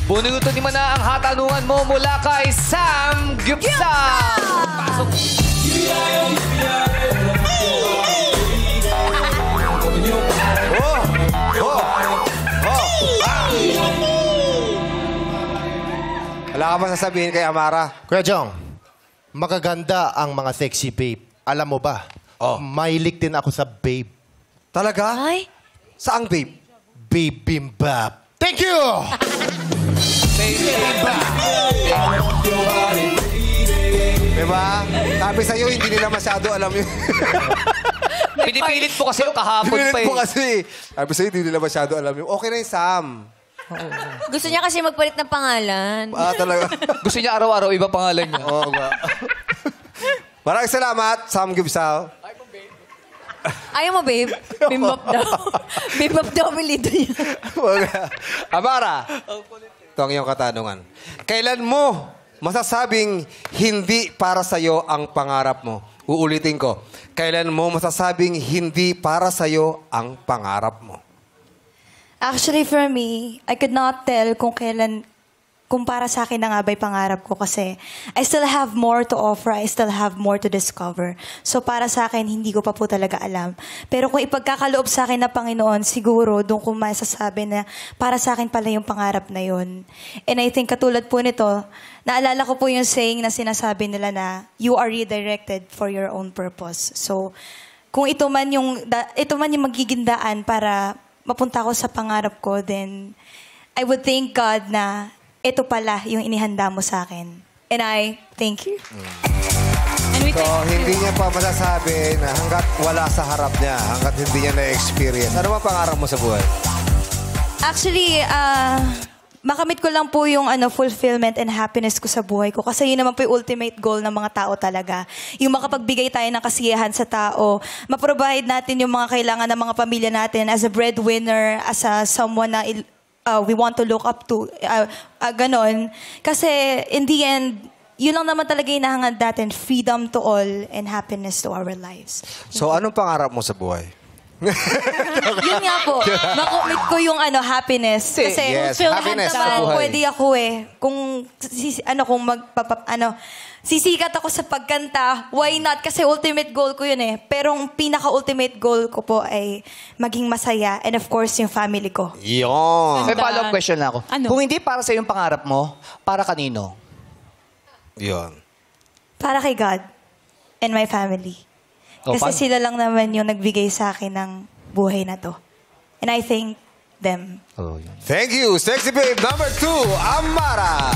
Bunugutin mo na ang hatanungan mo mula kay Sam Gyupsa. Pasok. Wala ka ba sasabihin kay Amara? Kuya Jong, magaganda ang mga sexy babe. Alam mo ba? Mahilig din ako sa babe. Talaga? Ay. Saang babe? Bibimbap. Thank you! Diba? Sabi sa'yo, hindi nila masyado alam yun. Pinipilit po kasi yung kahapon pa Pinilit eh. po kasi. Sabi sa'yo, hindi nila masyado alam yun. Okay na yung Sam. Gusto niya kasi magpalit ng pangalan. Talaga. Gusto niya araw-araw iba pangalan niya. Oo ba? Maraming salamat, Sam Gibsal. Ayaw mo, babe? Bimbap daw. Bimbap daw, apelido niya. Amara, ito ang iyong katanungan. Kailan mo masasabing hindi para sa'yo ang pangarap mo? Uulitin ko. Kailan mo masasabing hindi para sa'yo ang pangarap mo? Actually, for me, I could not tell kung kailan, kung para sa akin na nga ba'y pangarap ko kasi I still have more to offer, I still have more to discover. So para sa akin, hindi ko pa po talaga alam. Pero kung ipagkakaloob sa akin na Panginoon, siguro doon ko masasabi na para sa akin pala yung pangarap na yun. And I think katulad po nito, naalala ko po yung saying na sinasabi nila na you are redirected for your own purpose. So kung ito man yung magiging daan para mapunta ako sa pangarap ko, then I would thank God na ito pala yung inihanda mo sa akin. And I thank you. And we So, thank hindi you. niya pa masasabi na hanggat wala sa harap niya, hanggat hindi niya na-experience. Ano ba pangarap mo sa buhay? Actually, makamit ko lang po yung fulfillment and happiness ko sa buhay ko. Kasi yun naman po yung ultimate goal ng mga tao talaga. Yung makapagbigay tayo ng kasiyahan sa tao, maprovide natin yung mga kailangan ng mga pamilya natin as a breadwinner, as a someone na we want to look up to, ganon. Kasi in the end, yun lang naman talaga yung nahangad natin, freedom to all and happiness to our lives. So, anong pangarap mo sa buhay? Yun nga po, makomit ko yung happiness. Kasi Yes, lahat happiness sa naman buhay. pwede ako kung sisikat ako sa pagkanta, why not? Kasi ultimate goal ko yun Pero ang pinaka-ultimate goal ko po ay maging masaya and of course yung family ko. Yun. May follow-up question na ako. Ano? Kung hindi para sa yung pangarap mo, para kanino? Yun. Para kay God and my family. Oh, Kasi paano? sila lang naman yung nagbigay sa akin ng buhay na to. And I thank them. Thank you, Sexy Babe number 2, Amara.